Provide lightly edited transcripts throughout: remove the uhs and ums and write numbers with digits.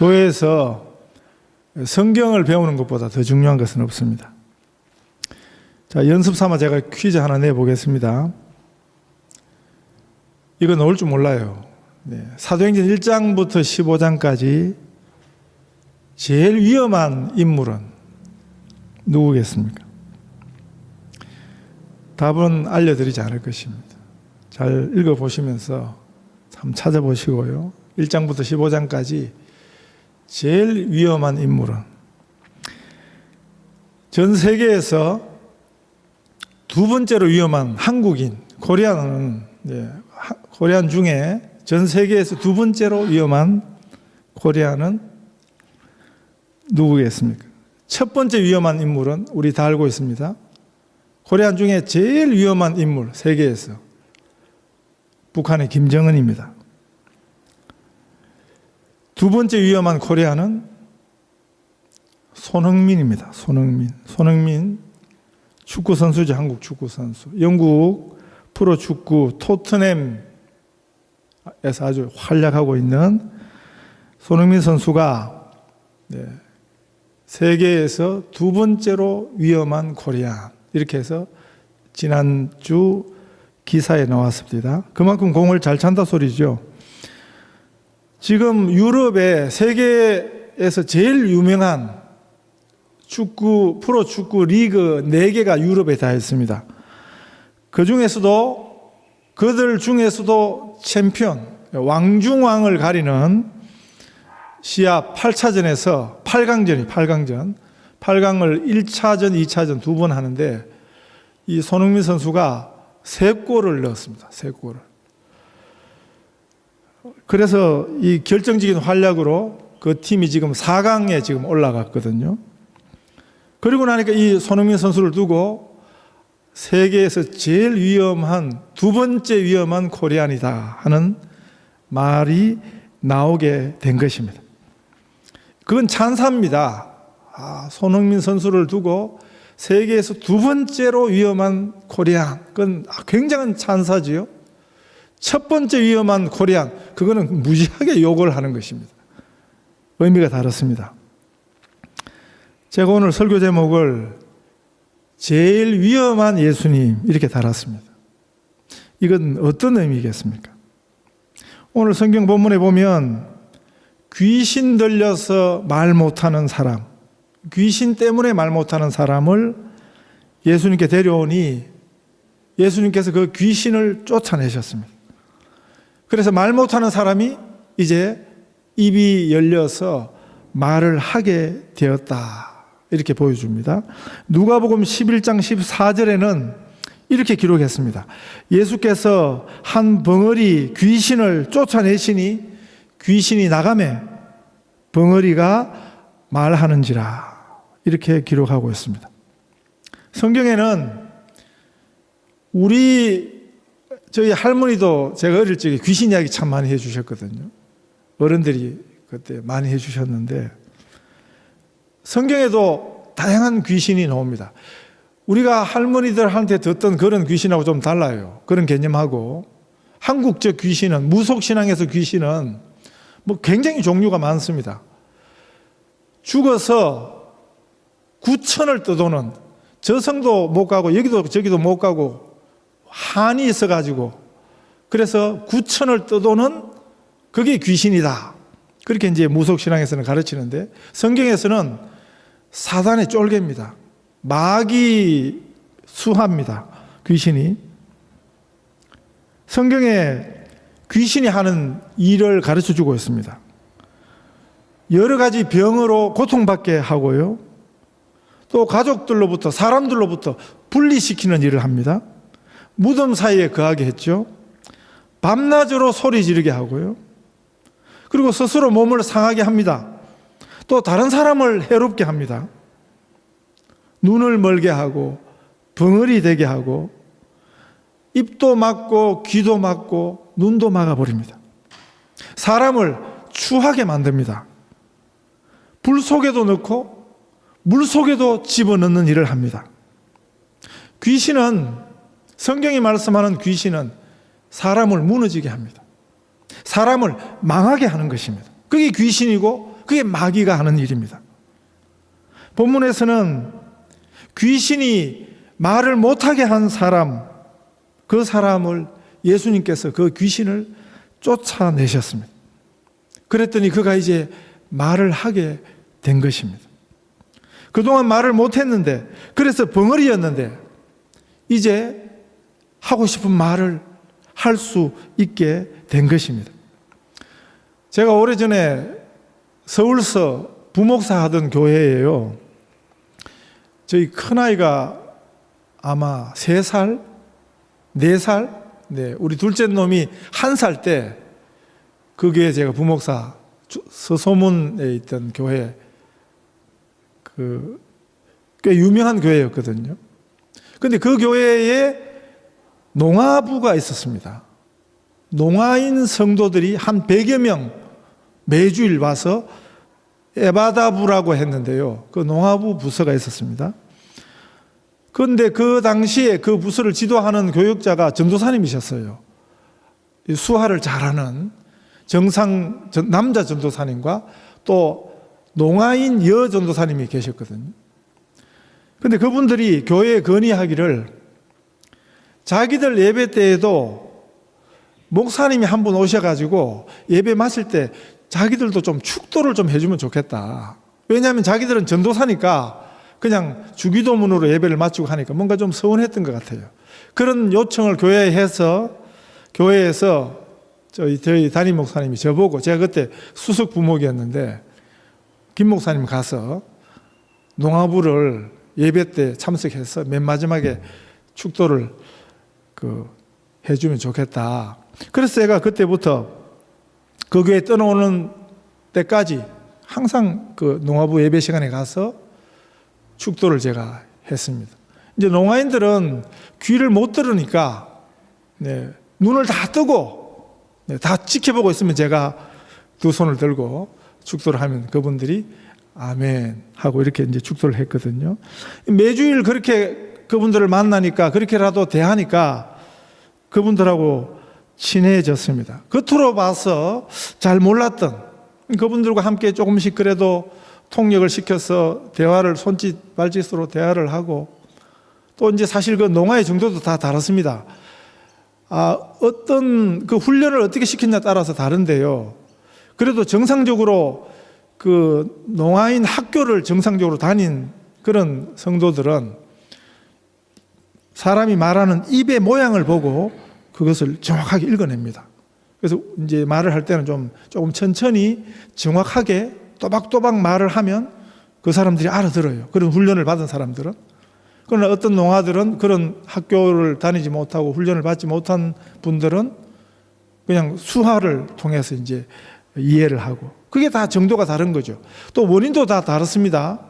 교회에서 성경을 배우는 것보다 더 중요한 것은 없습니다. 자, 연습 삼아 제가 퀴즈 하나 내보겠습니다. 이거 나올 줄 몰라요. 사도행전 1장부터 15장까지 제일 위험한 인물은 누구겠습니까? 답은 알려드리지 않을 것입니다. 잘 읽어보시면서 참 찾아보시고요. 1장부터 15장까지 제일 위험한 인물은 전 세계에서 두 번째로 위험한 한국인, 코리안은 코리안 중에 전 세계에서 두 번째로 위험한 코리안은 누구겠습니까? 첫 번째 위험한 인물은 우리 다 알고 있습니다. 코리안 중에 제일 위험한 인물, 세계에서 북한의 김정은입니다. 두 번째 위험한 코리안은 손흥민입니다. 손흥민 축구 선수죠. 한국 축구 선수. 영국 프로축구 토트넘에서 아주 활약하고 있는 손흥민 선수가 세계에서 두 번째로 위험한 코리안, 이렇게 해서 지난주 기사에 나왔습니다. 그만큼 공을 잘 찬다 소리죠. 지금 유럽에 세계에서 제일 유명한 축구, 프로축구 리그 4개가 유럽에 다 있습니다. 그들 중에서도 챔피언, 왕중왕을 가리는 시합 8차전에서 8강전을 1차전, 2차전 두 번 하는데 이 손흥민 선수가 3골을 넣었습니다. 3골을. 그래서 이 결정적인 활약으로 그 팀이 지금 4강에 지금 올라갔거든요. 그리고 나니까 이 손흥민 선수를 두고 세계에서 제일 위험한, 두 번째 위험한 코리안이다 하는 말이 나오게 된 것입니다. 그건 찬사입니다. 손흥민 선수를 두고 세계에서 두 번째로 위험한 코리안, 그건 굉장한 찬사지요. 첫 번째 위험한 코리안, 그거는 무지하게 욕을 하는 것입니다. 의미가 다릅니다. 제가 오늘 설교 제목을 제일 위험한 예수님 이렇게 달았습니다. 이건 어떤 의미겠습니까? 오늘 성경 본문에 보면 귀신 들려서 말 못하는 사람, 귀신 때문에 말 못하는 사람을 예수님께 데려오니 예수님께서 그 귀신을 쫓아내셨습니다. 그래서 말 못하는 사람이 이제 입이 열려서 말을 하게 되었다, 이렇게 보여줍니다. 누가복음 11장 14절에는 이렇게 기록했습니다. 예수께서 한 벙어리 귀신을 쫓아내시니 귀신이 나가매 벙어리가 말하는지라, 이렇게 기록하고 있습니다. 성경에는 저희 할머니도 제가 어릴 적에 귀신 이야기 참 많이 해주셨거든요. 어른들이 그때 많이 해주셨는데 성경에도 다양한 귀신이 나옵니다. 우리가 할머니들한테 듣던 그런 귀신하고 좀 달라요. 그런 개념하고 한국적 귀신은, 무속신앙에서 귀신은 굉장히 종류가 많습니다. 죽어서 구천을 떠도는, 저승도 못 가고 여기도 저기도 못 가고 한이 있어가지고 그래서 구천을 떠도는 그게 귀신이다, 그렇게 이제 무속신앙에서는 가르치는데 성경에서는 사단의 쫄개입니다. 마귀 수하입니다. 귀신이. 성경에 귀신이 하는 일을 가르쳐주고 있습니다. 여러 가지 병으로 고통받게 하고요, 또 가족들로부터, 사람들로부터 분리시키는 일을 합니다. 무덤 사이에 거하게 했죠. 밤낮으로 소리 지르게 하고요, 그리고 스스로 몸을 상하게 합니다. 또 다른 사람을 해롭게 합니다. 눈을 멀게 하고 벙어리 되게 하고 입도 막고 귀도 막고 눈도 막아버립니다. 사람을 추하게 만듭니다. 불 속에도 넣고 물 속에도 집어넣는 일을 합니다. 귀신은, 성경이 말씀하는 귀신은 사람을 무너지게 합니다. 사람을 망하게 하는 것입니다. 그게 귀신이고 그게 마귀가 하는 일입니다. 본문에서는 귀신이 말을 못하게 한 사람, 그 사람을 예수님께서 그 귀신을 쫓아내셨습니다. 그랬더니 그가 이제 말을 하게 된 것입니다. 그동안 말을 못했는데, 그래서 벙어리였는데 이제 하고 싶은 말을 할 수 있게 된 것입니다. 제가 오래전에 서울서 부목사 하던 교회예요. 저희 큰아이가 아마 3살, 4살, 네, 우리 둘째 놈이 1살 때 그 교회 제가 부목사, 서소문에 있던 교회, 꽤 유명한 교회였거든요. 근데 그 교회에 농아부가 있었습니다. 농아인 성도들이 한 100여 명 매주일 와서 에바다부라고 했는데요. 그 농아부 부서가 있었습니다. 그런데 그 당시에 그 부서를 지도하는 교육자가 전도사님이셨어요. 수화를 잘하는 남자 전도사님과 또 농아인 여 전도사님이 계셨거든요. 그런데 그분들이 교회에 건의하기를 자기들 예배 때에도 목사님이 한 분 오셔가지고 예배 마실 때 자기들도 좀 축도를 좀 해주면 좋겠다. 왜냐하면 자기들은 전도사니까 그냥 주기도문으로 예배를 마치고 하니까 뭔가 좀 서운했던 것 같아요. 그런 요청을 교회에 해서 교회에서 저희 담임 목사님이 저보고, 제가 그때 수석 부목이었는데 김 목사님 가서 농아부를 예배 때 참석해서 맨 마지막에 축도를 해주면 좋겠다. 그래서 제가 그때부터 그 교회 떠나오는 때까지 항상 그 농아부 예배 시간에 가서 축도를 제가 했습니다. 이제 농아인들은 귀를 못 들으니까 눈을 다 뜨고 다 지켜보고 있으면 제가 두 손을 들고 축도를 하면 그분들이 아멘 하고 이렇게 이제 축도를 했거든요. 매주일 그렇게 그분들을 만나니까, 그렇게라도 대하니까 그분들하고 친해졌습니다. 겉으로 봐서 잘 몰랐던 그분들과 함께 조금씩 그래도 통역을 시켜서 대화를 손짓 발짓으로 대화를 하고, 또 이제 사실 그 농아의 정도도 다 다릅니다. 어떤 그 훈련을 어떻게 시켰냐에 따라서 다른데요. 그래도 정상적으로 그 농아인 학교를 정상적으로 다닌 그런 성도들은 사람이 말하는 입의 모양을 보고 그것을 정확하게 읽어냅니다. 그래서 이제 말을 할 때는 조금 천천히 정확하게 또박또박 말을 하면 그 사람들이 알아들어요. 그런 훈련을 받은 사람들은. 그러나 어떤 농아들은 그런 학교를 다니지 못하고 훈련을 받지 못한 분들은 그냥 수화를 통해서 이제 이해를 하고, 그게 다 정도가 다른 거죠. 또 원인도 다 다릅니다.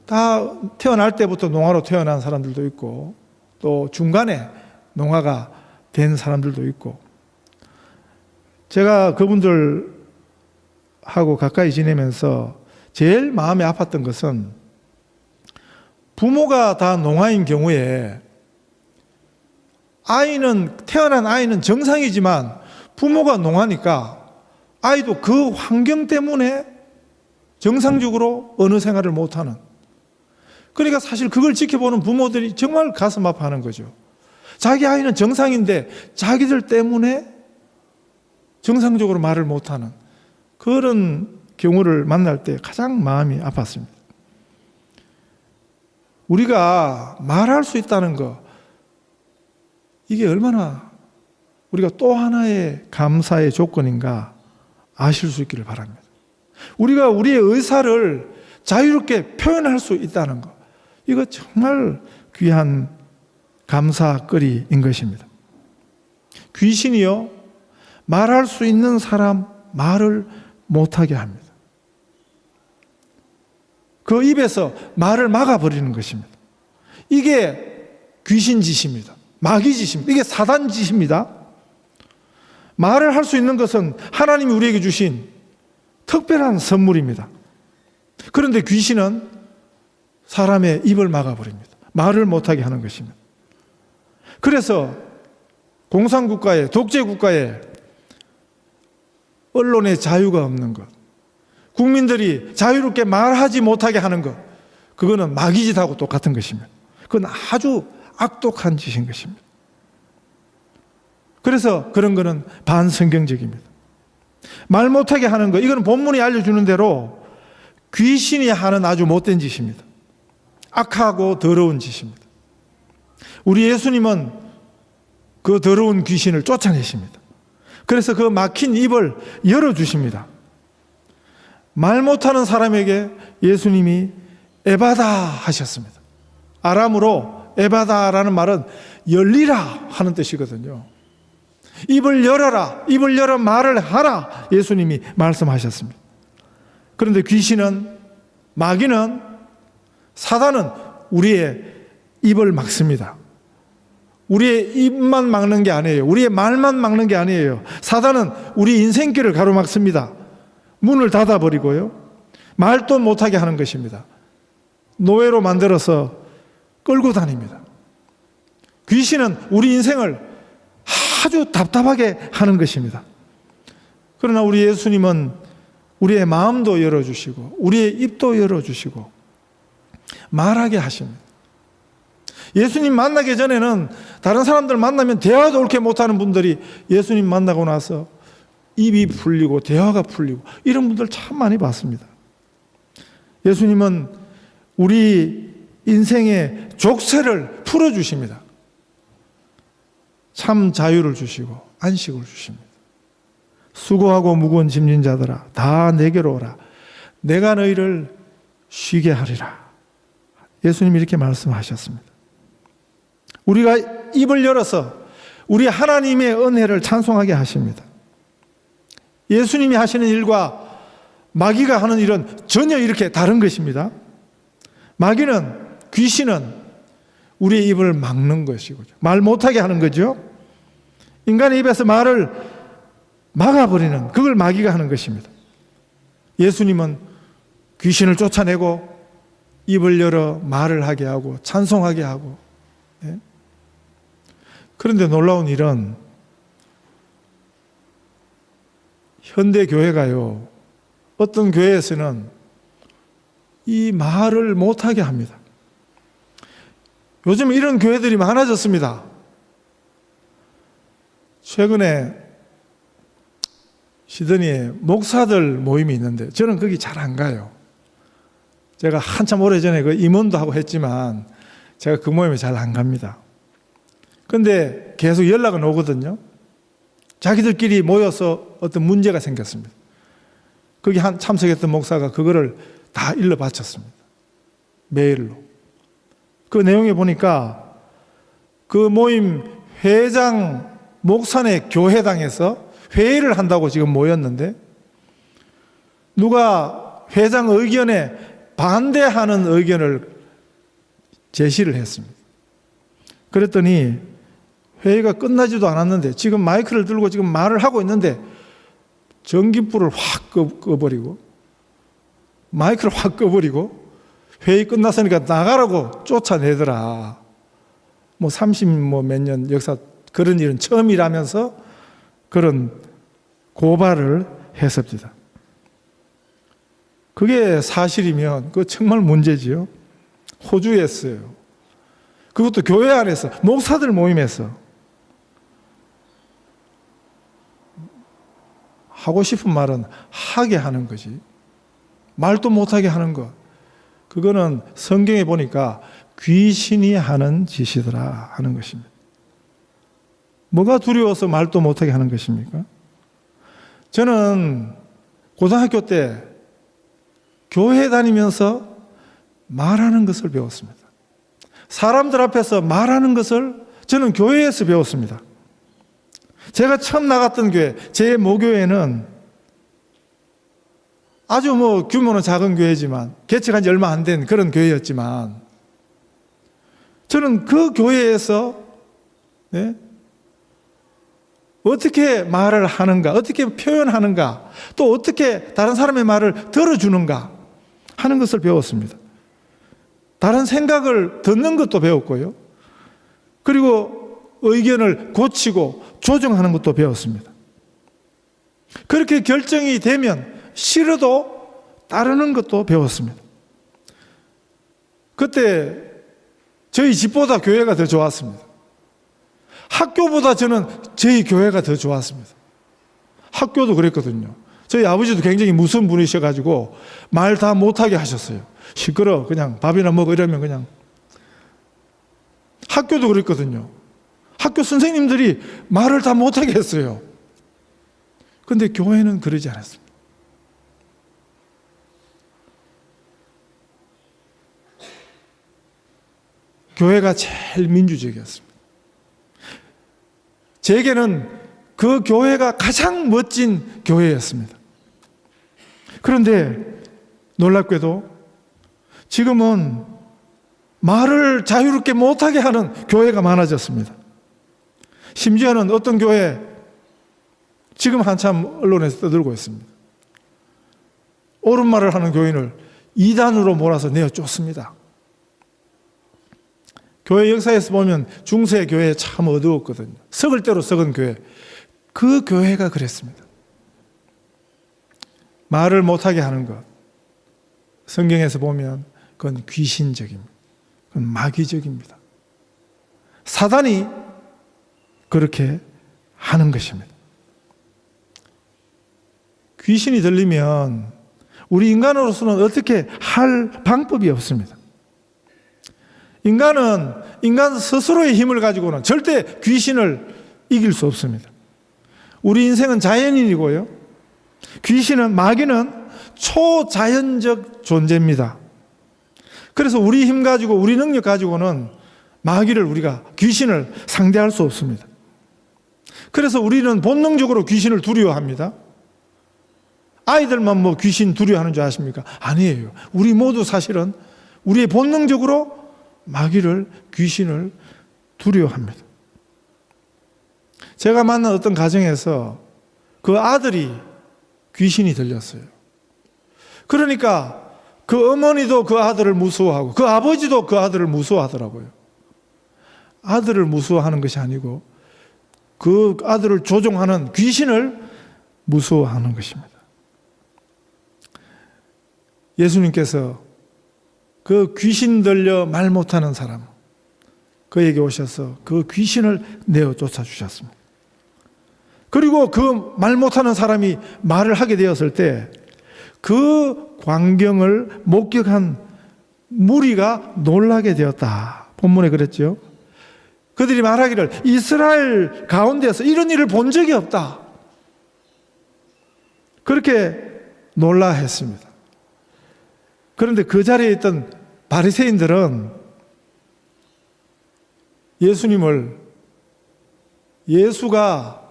다 태어날 때부터 농아로 태어난 사람들도 있고, 또 중간에 농아가 된 사람들도 있고. 제가 그분들하고 가까이 지내면서 제일 마음이 아팠던 것은, 부모가 다 농아인 경우에 태어난 아이는 정상이지만 부모가 농아니까 아이도 그 환경 때문에 정상적으로 언어 생활을 못하는, 그러니까 사실 그걸 지켜보는 부모들이 정말 가슴 아파하는 거죠. 자기 아이는 정상인데 자기들 때문에 정상적으로 말을 못하는 그런 경우를 만날 때 가장 마음이 아팠습니다. 우리가 말할 수 있다는 거, 이게 얼마나 우리가 또 하나의 감사의 조건인가 아실 수 있기를 바랍니다. 우리가 우리의 의사를 자유롭게 표현할 수 있다는 것, 이거 정말 귀한 감사거리인 것입니다. 귀신이요, 말할 수 있는 사람 말을 못하게 합니다. 그 입에서 말을 막아버리는 것입니다. 이게 귀신 짓입니다. 마귀 짓입니다. 이게 사단 짓입니다. 말을 할 수 있는 것은 하나님이 우리에게 주신 특별한 선물입니다. 그런데 귀신은 사람의 입을 막아버립니다. 말을 못하게 하는 것입니다. 그래서 공산국가에, 독재국가에 언론의 자유가 없는 것, 국민들이 자유롭게 말하지 못하게 하는 것, 그거는 마귀짓하고 똑같은 것입니다. 그건 아주 악독한 짓인 것입니다. 그래서 그런 거는 반성경적입니다. 말 못하게 하는 것, 이건 본문이 알려주는 대로 귀신이 하는 아주 못된 짓입니다. 악하고 더러운 짓입니다. 우리 예수님은 그 더러운 귀신을 쫓아내십니다. 그래서 그 막힌 입을 열어주십니다. 말 못하는 사람에게 예수님이 에바다 하셨습니다. 아람으로 에바다라는 말은 열리라 하는 뜻이거든요. 입을 열어라, 입을 열어 말을 하라, 예수님이 말씀하셨습니다. 그런데 귀신은, 마귀는, 사단은 우리의 입을 막습니다. 우리의 입만 막는 게 아니에요. 우리의 말만 막는 게 아니에요. 사단은 우리 인생길을 가로막습니다. 문을 닫아버리고요, 말도 못하게 하는 것입니다. 노예로 만들어서 끌고 다닙니다. 귀신은 우리 인생을 아주 답답하게 하는 것입니다. 그러나 우리 예수님은 우리의 마음도 열어주시고 우리의 입도 열어주시고 말하게 하십니다. 예수님 만나기 전에는 다른 사람들 만나면 대화도 옳게 못하는 분들이 예수님 만나고 나서 입이 풀리고 대화가 풀리고 이런 분들 참 많이 봤습니다. 예수님은 우리 인생의 족쇄를 풀어주십니다. 참 자유를 주시고 안식을 주십니다. 수고하고 무거운 짐진 자들아 다 내게로 오라. 내가 너희를 쉬게 하리라. 예수님이 이렇게 말씀하셨습니다. 우리가 입을 열어서 우리 하나님의 은혜를 찬송하게 하십니다. 예수님이 하시는 일과 마귀가 하는 일은 전혀 이렇게 다른 것입니다. 마귀는, 귀신은 우리의 입을 막는 것이고 말 못하게 하는 거죠. 인간의 입에서 말을 막아버리는, 그걸 마귀가 하는 것입니다. 예수님은 귀신을 쫓아내고 입을 열어 말을 하게 하고 찬송하게 하고. 그런데 놀라운 일은 현대 교회가요, 어떤 교회에서는 이 말을 못하게 합니다. 요즘 이런 교회들이 많아졌습니다. 최근에 시드니에 목사들 모임이 있는데 저는 거기 잘 안 가요. 제가 한참 오래전에 그 임원도 하고 했지만 제가 그 모임에 잘 안 갑니다. 근데 계속 연락은 오거든요. 자기들끼리 모여서 어떤 문제가 생겼습니다. 거기 참석했던 목사가 그거를 다 일러 바쳤습니다. 메일로. 그 내용에 보니까 그 모임 회장 목사네 교회당에서 회의를 한다고 지금 모였는데 누가 회장 의견에 반대하는 의견을 제시를 했습니다. 그랬더니 회의가 끝나지도 않았는데 지금 마이크를 들고 지금 말을 하고 있는데 전기불을 확 꺼버리고 마이크를 확 꺼버리고 회의 끝났으니까 나가라고 쫓아내더라. 뭐 30몇 년 역사 그런 일은 처음이라면서 그런 고발을 했습니다. 그게 사실이면 그거 정말 문제지요. 호주에서요. 그것도 교회 안에서 목사들 모임에서 하고 싶은 말은 하게 하는 거지. 말도 못하게 하는 것. 그거는 성경에 보니까 귀신이 하는 짓이더라 하는 것입니다. 뭐가 두려워서 말도 못하게 하는 것입니까? 저는 고등학교 때 교회 다니면서 말하는 것을 배웠습니다. 사람들 앞에서 말하는 것을 저는 교회에서 배웠습니다. 제가 처음 나갔던 교회, 제 모교회는 아주 뭐 규모는 작은 교회지만 개척한 지 얼마 안 된 그런 교회였지만 저는 그 교회에서 어떻게 말을 하는가, 어떻게 표현하는가, 또 어떻게 다른 사람의 말을 들어주는가 하는 것을 배웠습니다. 다른 생각을 듣는 것도 배웠고요. 그리고 의견을 고치고 조정하는 것도 배웠습니다. 그렇게 결정이 되면 싫어도 따르는 것도 배웠습니다. 그때 저희 집보다 교회가 더 좋았습니다. 학교보다 저는 저희 교회가 더 좋았습니다. 학교도 그랬거든요. 저희 아버지도 굉장히 무서운 분이셔가지고 말 다 못하게 하셨어요. 시끄러, 그냥 밥이나 먹어 이러면 그냥. 학교도 그랬거든요. 학교 선생님들이 말을 다 못하게 했어요. 그런데 교회는 그러지 않았습니다. 교회가 제일 민주적이었습니다. 제게는 그 교회가 가장 멋진 교회였습니다. 그런데 놀랍게도 지금은 말을 자유롭게 못하게 하는 교회가 많아졌습니다. 심지어는 어떤 교회, 지금 한참 언론에서 떠들고 있습니다. 옳은 말을 하는 교인을 이단으로 몰아서 내어 쫓습니다. 교회 역사에서 보면 중세 교회 참 어두웠거든요. 썩을 대로 썩은 교회. 그 교회가 그랬습니다. 말을 못하게 하는 것. 성경에서 보면 그건 귀신적입니다. 그건 마귀적입니다. 사단이 그렇게 하는 것입니다. 귀신이 들리면 우리 인간으로서는 어떻게 할 방법이 없습니다. 인간은 인간 스스로의 힘을 가지고는 절대 귀신을 이길 수 없습니다. 우리 인생은 자연인이고요. 귀신은, 마귀는 초자연적 존재입니다. 그래서 우리 힘 가지고, 우리 능력 가지고는 귀신을 상대할 수 없습니다. 그래서 우리는 본능적으로 귀신을 두려워합니다. 아이들만 귀신 두려워하는 줄 아십니까? 아니에요. 우리 모두 사실은 우리의 본능적으로 귀신을 두려워합니다. 제가 만난 어떤 가정에서 그 아들이 귀신이 들렸어요. 그러니까 그 어머니도 그 아들을 무서워하고 그 아버지도 그 아들을 무서워하더라고요. 아들을 무서워하는 것이 아니고 그 아들을 조종하는 귀신을 무서워하는 것입니다. 예수님께서 그 귀신 들려 말 못하는 사람, 그에게 오셔서 그 귀신을 내어 쫓아주셨습니다. 그리고 그 말 못하는 사람이 말을 하게 되었을 때 그 광경을 목격한 무리가 놀라게 되었다. 본문에 그랬죠. 그들이 말하기를 이스라엘 가운데서 이런 일을 본 적이 없다. 그렇게 놀라했습니다. 그런데 그 자리에 있던 바리새인들은 예수가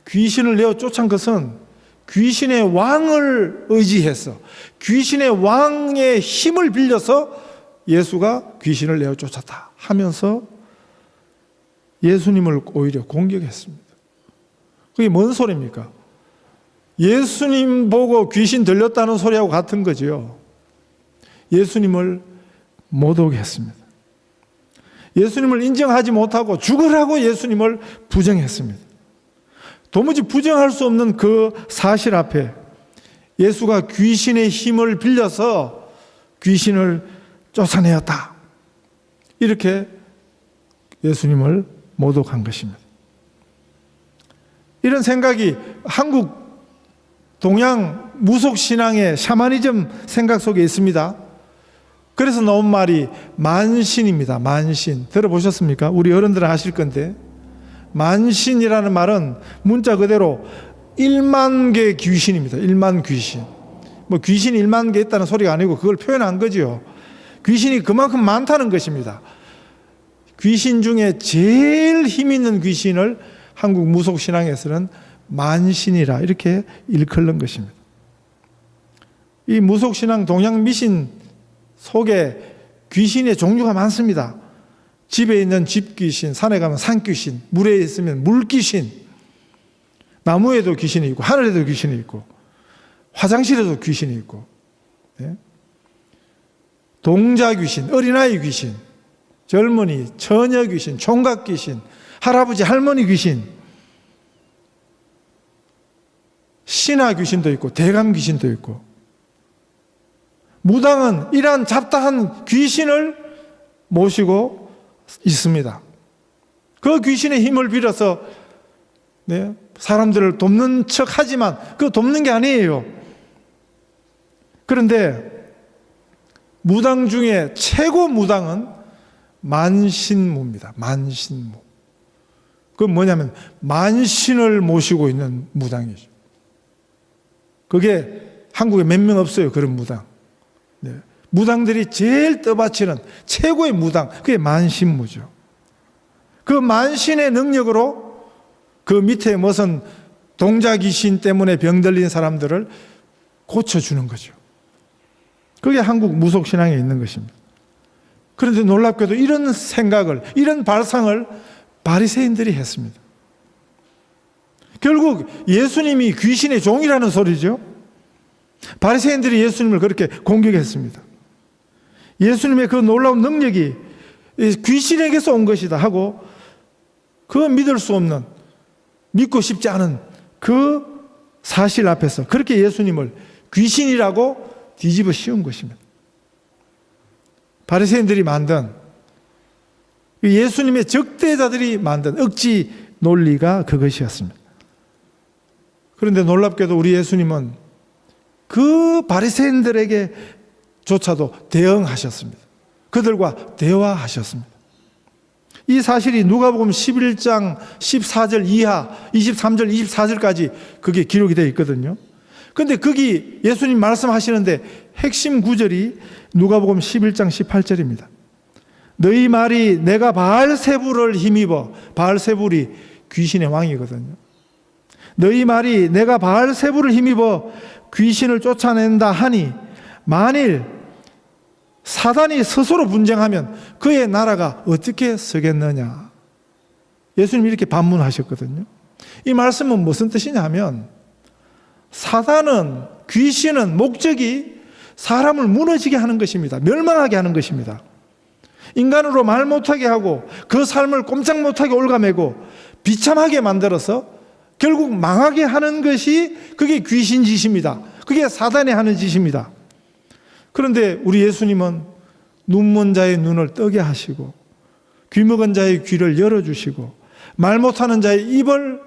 귀신을 내어 쫓은 것은 귀신의 왕을 의지해서 귀신의 왕의 힘을 빌려서 예수가 귀신을 내어 쫓았다 하면서 예수님을 오히려 공격했습니다. 그게 뭔 소리입니까? 예수님 보고 귀신 들렸다는 소리하고 같은 거죠. 예수님을 못 오게 했습니다. 예수님을 인정하지 못하고 죽으라고 예수님을 부정했습니다. 도무지 부정할 수 없는 그 사실 앞에 예수가 귀신의 힘을 빌려서 귀신을 쫓아내었다. 이렇게 예수님을 모독한 것입니다. 이런 생각이 한국 동양 무속신앙의 샤머니즘 생각 속에 있습니다. 그래서 나온 말이 만신입니다. 만신. 들어보셨습니까? 우리 어른들은 아실 건데, 만신이라는 말은 문자 그대로 1만 개 귀신입니다. 1만 귀신. 귀신이 1만 개 있다는 소리가 아니고 그걸 표현한 거죠. 귀신이 그만큼 많다는 것입니다. 귀신 중에 제일 힘 있는 귀신을 한국 무속신앙에서는 만신이라 이렇게 일컬는 것입니다. 이 무속신앙 동양 미신 속에 귀신의 종류가 많습니다. 집에 있는 집귀신, 산에 가면 산귀신, 물에 있으면 물귀신, 나무에도 귀신이 있고 하늘에도 귀신이 있고 화장실에도 귀신이 있고, 동자 귀신, 어린아이 귀신, 젊은이, 처녀 귀신, 총각 귀신, 할아버지 할머니 귀신, 신하 귀신도 있고 대감 귀신도 있고, 무당은 이러한 잡다한 귀신을 모시고 있습니다. 그 귀신의 힘을 빌어서 사람들을 돕는 척 하지만 그거 돕는 게 아니에요. 그런데 무당 중에 최고 무당은 만신무입니다. 만신무. 그건 뭐냐면 만신을 모시고 있는 무당이죠. 그게 한국에 몇 명 없어요. 그런 무당. 무당들이 제일 떠받치는 최고의 무당, 그게 만신무죠. 그 만신의 능력으로 그 밑에 무슨 동자귀신 때문에 병들린 사람들을 고쳐주는 거죠. 그게 한국 무속신앙에 있는 것입니다. 그런데 놀랍게도 이런 생각을, 이런 발상을 바리새인들이 했습니다. 결국 예수님이 귀신의 종이라는 소리죠. 바리새인들이 예수님을 그렇게 공격했습니다. 예수님의 그 놀라운 능력이 귀신에게서 온 것이다 하고 그 믿을 수 없는, 믿고 싶지 않은 그 사실 앞에서 그렇게 예수님을 귀신이라고 뒤집어 씌운 것입니다. 바리새인들이 만든, 예수님의 적대자들이 만든 억지 논리가 그것이었습니다. 그런데 놀랍게도 우리 예수님은 그 바리새인들에게조차도 대응하셨습니다. 그들과 대화하셨습니다. 이 사실이 누가복음 11장 14절 이하 23절 24절까지 그게 기록이 되어 있거든요. 그런데 거기 예수님 말씀하시는데 핵심 구절이 누가복음 11장 18절입니다. 너희 말이 내가 바알세불을 힘입어, 바알세불이 귀신의 왕이거든요. 너희 말이 내가 바알세불을 힘입어 귀신을 쫓아낸다 하니 만일 사단이 스스로 분쟁하면 그의 나라가 어떻게 서겠느냐. 예수님이 이렇게 반문하셨거든요. 이 말씀은 무슨 뜻이냐 하면 사단은, 귀신은 목적이 사람을 무너지게 하는 것입니다. 멸망하게 하는 것입니다. 인간으로 말 못하게 하고 그 삶을 꼼짝 못하게 올가매고 비참하게 만들어서 결국 망하게 하는 것이 그게 귀신 짓입니다. 그게 사단이 하는 짓입니다. 그런데 우리 예수님은 눈먼 자의 눈을 뜨게 하시고 귀 먹은 자의 귀를 열어주시고 말 못하는 자의 입을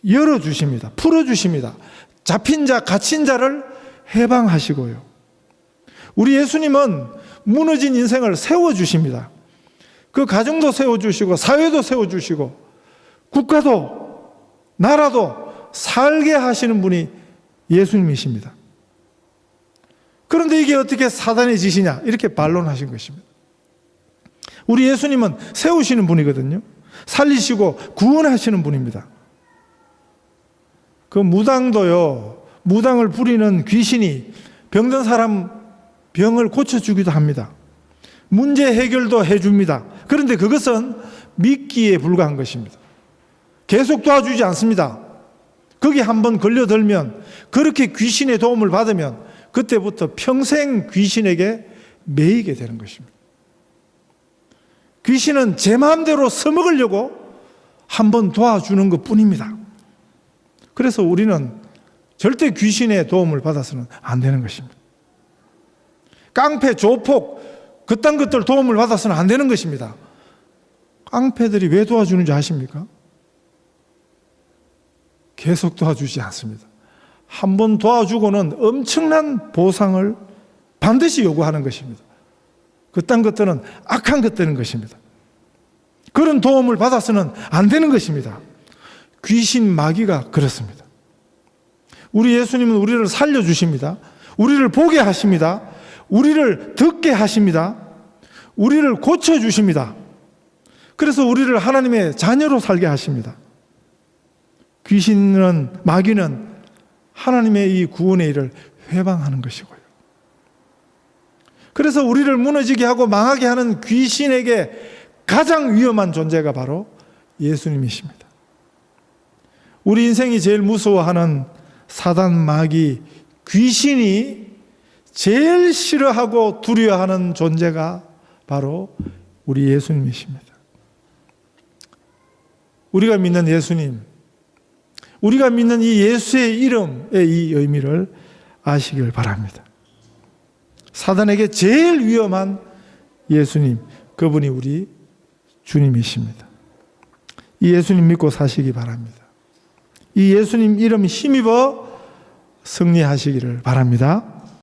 열어주십니다. 풀어주십니다. 잡힌 자, 갇힌 자를 해방하시고요. 우리 예수님은 무너진 인생을 세워주십니다. 그 가정도 세워주시고 사회도 세워주시고 국가도 나라도 살게 하시는 분이 예수님이십니다. 그런데 이게 어떻게 사단의 짓이냐 이렇게 반론하신 것입니다. 우리 예수님은 세우시는 분이거든요. 살리시고 구원하시는 분입니다. 그 무당도요, 무당을 부리는 귀신이 병든 사람 병을 고쳐주기도 합니다. 문제 해결도 해줍니다. 그런데 그것은 미끼에 불과한 것입니다. 계속 도와주지 않습니다. 거기 한번 걸려들면, 그렇게 귀신의 도움을 받으면 그때부터 평생 귀신에게 매이게 되는 것입니다. 귀신은 제 마음대로 써먹으려고 한번 도와주는 것 뿐입니다. 그래서 우리는 절대 귀신의 도움을 받아서는 안 되는 것입니다. 깡패, 조폭, 그딴 것들 도움을 받아서는 안 되는 것입니다. 깡패들이 왜 도와주는지 아십니까? 계속 도와주지 않습니다. 한번 도와주고는 엄청난 보상을 반드시 요구하는 것입니다. 그딴 것들은 악한 것들인 것입니다. 그런 도움을 받아서는 안 되는 것입니다. 귀신 마귀가 그렇습니다. 우리 예수님은 우리를 살려주십니다. 우리를 보게 하십니다. 우리를 듣게 하십니다. 우리를 고쳐주십니다. 그래서 우리를 하나님의 자녀로 살게 하십니다. 귀신은, 마귀는 하나님의 이 구원의 일을 회방하는 것이고요. 그래서 우리를 무너지게 하고 망하게 하는 귀신에게 가장 위험한 존재가 바로 예수님이십니다. 우리 인생이 제일 무서워하는 사단, 마귀, 귀신이 제일 싫어하고 두려워하는 존재가 바로 우리 예수님이십니다. 우리가 믿는 예수님, 우리가 믿는 이 예수의 이름의 이 의미를 아시길 바랍니다. 사단에게 제일 위험한 예수님, 그분이 우리 주님이십니다. 이 예수님 믿고 사시기 바랍니다. 이 예수님 이름 힘입어 승리하시기를 바랍니다.